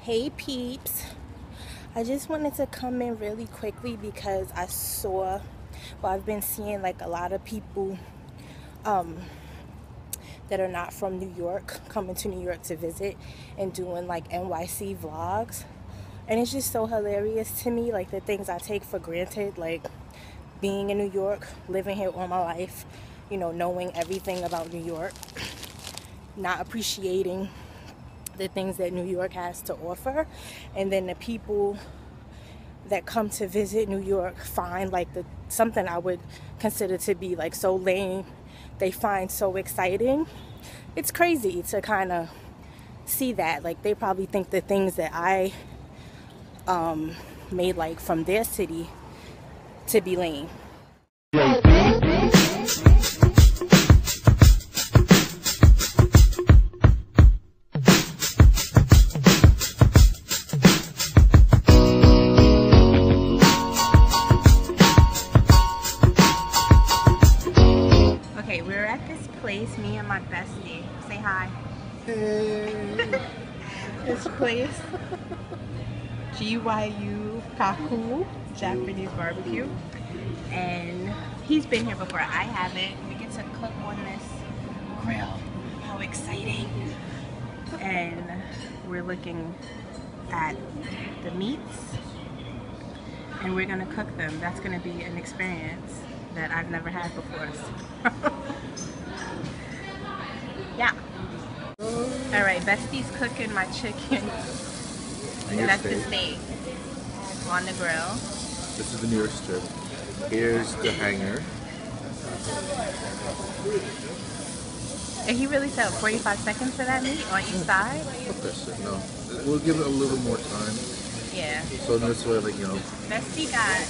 Hey peeps, I just wanted to come in really quickly because I've been seeing like a lot of people that are not from New York coming to New York to visit and doing like NYC vlogs. And it's just so hilarious to me, like the things I take for granted, like being in New York, living here all my life, knowing everything about New York, not appreciating the things that New York has to offer. And then the people that come to visit New York find like something I would consider to be like so lame, they find so exciting. It's crazy to kind of see that. Like they probably think the things that I made like from their city to be lame. Okay, we're at this place, me and my bestie. Say hi. Hey. This place, GYU Kaku, Japanese barbecue. And he's been here before, I haven't. We get to cook on this grill. How exciting. And we're looking at the meats and we're gonna cook them. That's gonna be an experience that I've never had before. Yeah. All right, Bestie's cooking my chicken. And that's the steak on the grill. This is the New York strip. Here's the hanger. And he really said 45 seconds for that meat on each side? No, we'll give it a little more time. Yeah. So this way, like, Bestie got,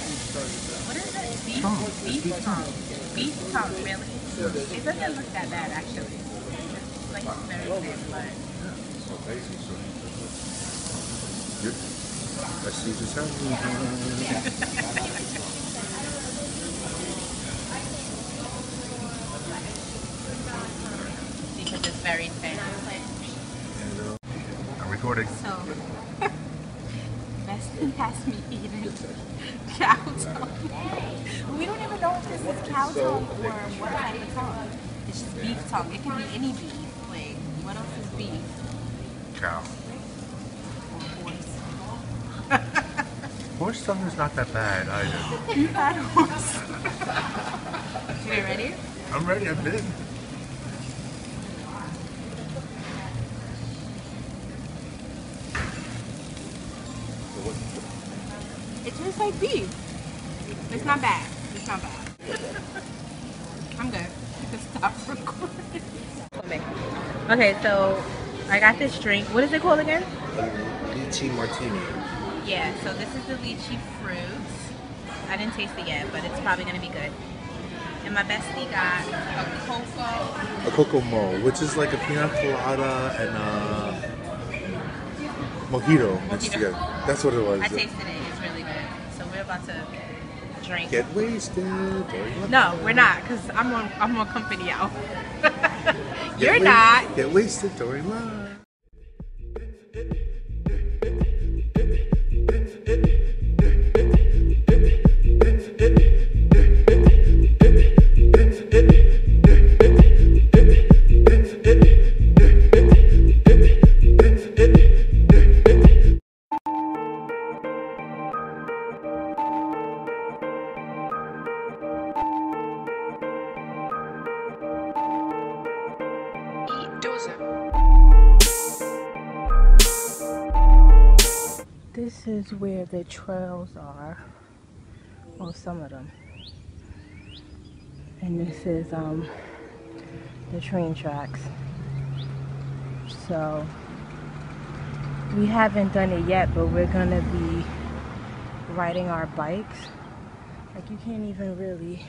what is it? Beef tongue. Beef tongue, really? Yeah. It doesn't look that bad, actually. It's like very thin, but... I see the sound. Because it's very thin. I'm recording. So, Bestie has me eating cow tongue. We don't even know if this is cow tongue or what type of tongue. It's just beef tongue. It can be any beef. Wait, what else is beef? Cow. Or horse. Horse tongue is not that bad either. You had horse. You get ready? I'm ready, I've been. It tastes like beef. It's not bad. It's not bad. I'm good. You can stop recording. Okay, so I got this drink. What is it called again? Lychee martini. Yeah, so this is the lychee fruit. I didn't taste it yet, but it's probably gonna be good. And my bestie got a cocoa mo, which is like a pina colada and a mojito mixed together. That's what it was. I tasted it. It's really good. So we're about to drink. Get wasted. No, we're not, cause I'm on company out. You're not. Get wasted during lunch. This is where the trails are, well, some of them. And this is the train tracks. So we haven't done it yet, but we're gonna be riding our bikes. Like you can't even really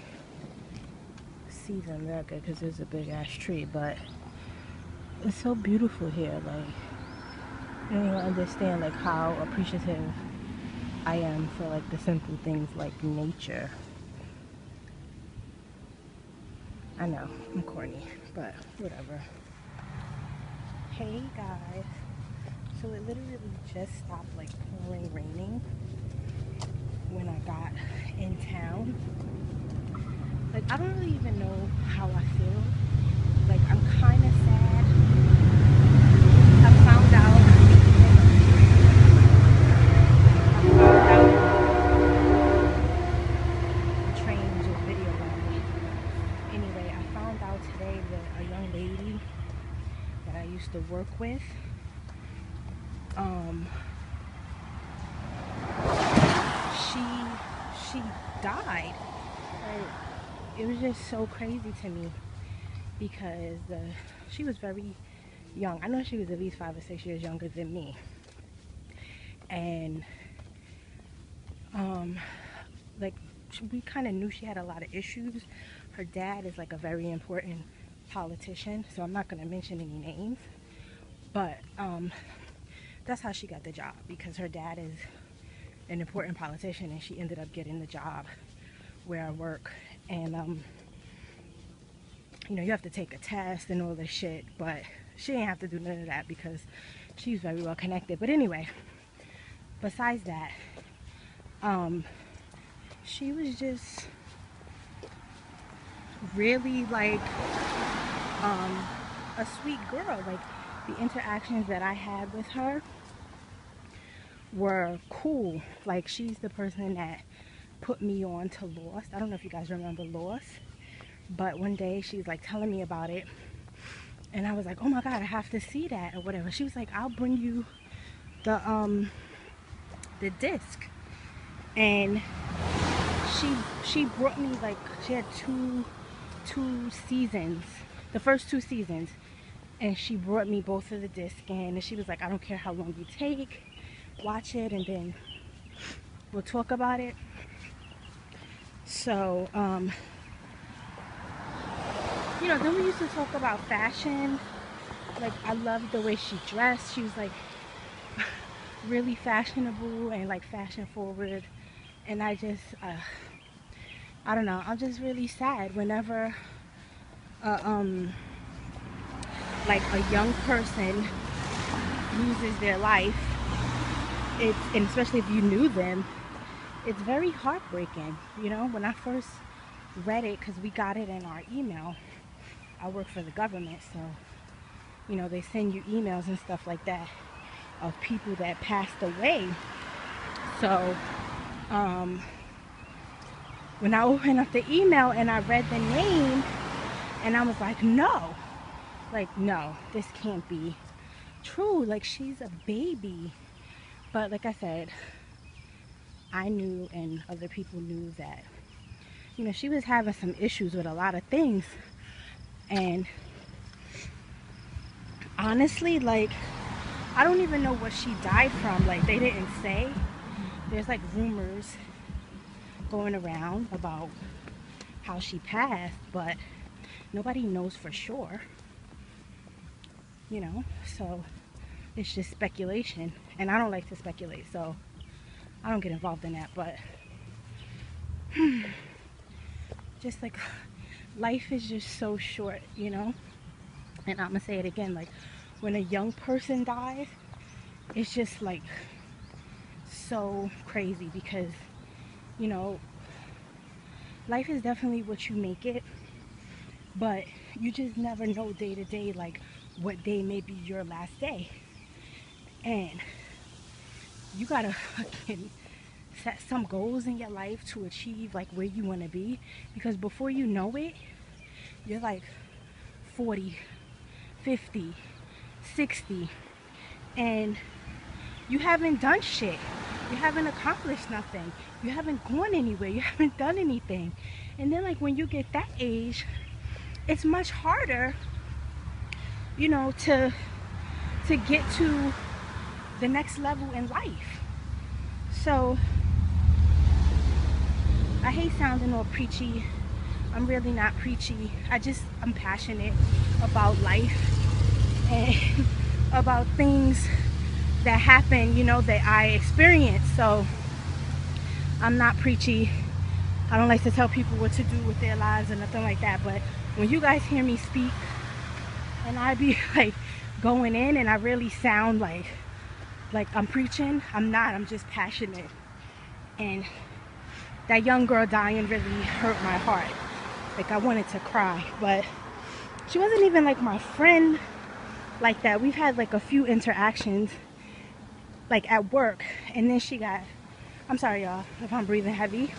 see them that good because there's a big ass tree, but it's so beautiful here. Like I don't even understand like how appreciative I am for like the simple things like nature. I know, I'm corny, but whatever. Hey guys. So it literally just stopped like pouring raining when I got in town. Like, I don't really even know how I feel. Like, I'm kind of sad. I found out the train just video on me. Anyway, I found out today that a young lady that I used to work with, she died. Like, it was just so crazy to me because she was very young. I know she was at least 5 or 6 years younger than me, and like, we kind of knew she had a lot of issues. Her dad is like a very important politician, so I'm not going to mention any names, but that's how she got the job, because her dad is an important politician and she ended up getting the job where I work. And you know, you have to take a test and all this shit, but she didn't have to do none of that because she's very well connected. But anyway, besides that, she was just really like a sweet girl. Like, the interactions that I had with her were cool. Like, she's the person that put me on to Lost. I don't know if you guys remember Lost, but one day she's like telling me about it, and I was like, oh my god, I have to see that or whatever. She was like, I'll bring you the disc. And she brought me, like, she had two seasons, the first 2 seasons, and she brought me both of the discs in, and she was like, I don't care how long you take, watch it and then we'll talk about it. So you know, then we used to talk about fashion. Like, I loved the way she dressed. She was like really fashionable and like fashion forward, and I just I don't know, I'm just really sad whenever like a young person loses their life. And especially if you knew them, it's very heartbreaking. You know, when I first read it, because we got it in our email, I work for the government, so you know, they send you emails and stuff like that of people that passed away. So when I opened up the email and I read the name, and I was like, no, this can't be true. Like, she's a baby. But like I said, I knew, and other people knew, that, you know, she was having some issues with a lot of things. And honestly, like, I don't even know what she died from. Like, they didn't say. There's like rumors going around about how she passed, but nobody knows for sure, you know. So it's just speculation, and I don't like to speculate, so I don't get involved in that. But just like, life is just so short, you know. And I'm gonna say it again, like, when a young person dies, it's just like so crazy, because, you know, life is definitely what you make it, but you just never know day to day, like, what day may be your last day. And you gotta fucking set some goals in your life to achieve, like, where you want to be, because before you know it, you're like 40, 50, 60, and you haven't done shit. You haven't accomplished nothing. You haven't gone anywhere. You haven't done anything. And then, like, when you get that age, it's much harder, you know, to get to the next level in life. So I hate sounding all preachy. I'm really not preachy. I'm passionate about life and about things that happen, you know, that I experience. So I'm not preachy. I don't like to tell people what to do with their lives or nothing like that. But when you guys hear me speak and I be like going in and I really sound like like I'm preaching. I'm not. I'm just passionate. And that young girl dying really hurt my heart. Like I wanted to cry, but she wasn't even like my friend like that. We've had like a few interactions like at work, and then she got, I'm sorry y'all if I'm breathing heavy.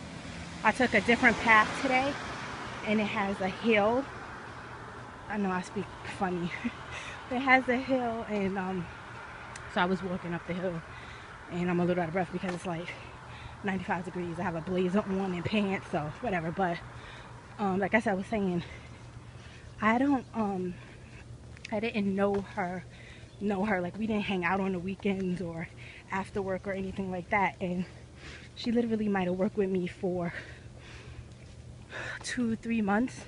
I took a different path today, and it has a hill. I know I speak funny. It has a hill, and so I was walking up the hill, and I'm a little out of breath because it's like 95 degrees. I have a blazer on and pants, so whatever. But like I said, I was saying, I didn't know her. Like we didn't hang out on the weekends or after work or anything like that. And she literally might have worked with me for 2-3 months,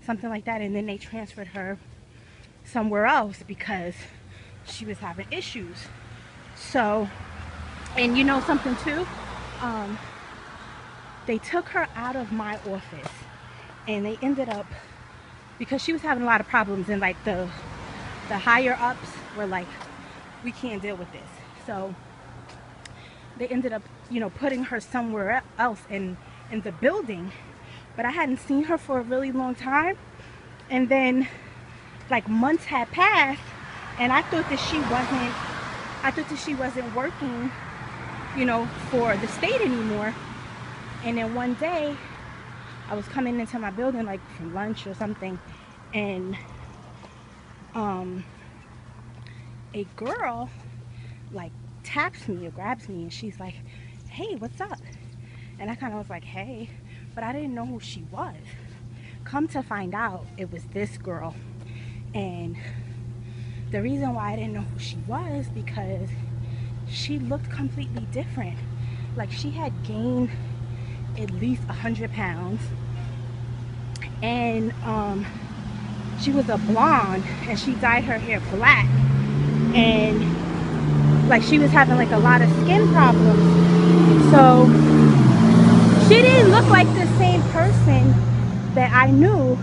something like that. And then they transferred her somewhere else because she was having issues. So, and you know something too, they took her out of my office, and they ended up, because she was having a lot of problems, and like the higher ups were like, we can't deal with this. So they ended up, you know, putting her somewhere else in the building. But I hadn't seen her for a really long time, and then like months had passed, and I thought that she wasn't working, you know, for the state anymore. And then one day I was coming into my building like from lunch or something, and a girl like taps me or grabs me, and she's like, hey, what's up? And I kind of was like, hey, but I didn't know who she was. Come to find out, it was this girl. And the reason why I didn't know who she was, because she looked completely different. Like she had gained at least 100 pounds, and she was a blonde, and she dyed her hair black, and like she was having like a lot of skin problems. So she didn't look like the same person that I knew.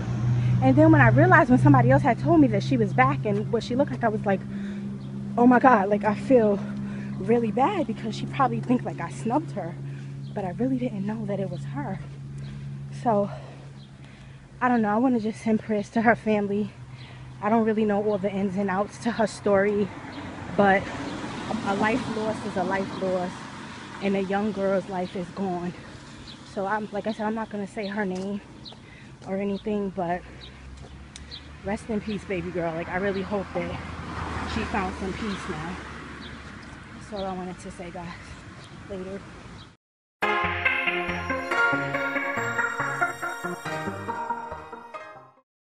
And then when I realized, when somebody else had told me that she was back and what she looked like, I was like, oh my God, like I feel really bad, because she probably thinks like I snubbed her, but I really didn't know that it was her. So I don't know, I want to just send prayers to her family. I don't really know all the ins and outs to her story, but a life lost is a life lost, and a young girl's life is gone. So I'm, like I said, I'm not going to say her name or anything, but rest in peace, baby girl. Like I really hope that she found some peace now. That's all I wanted to say, guys. Later.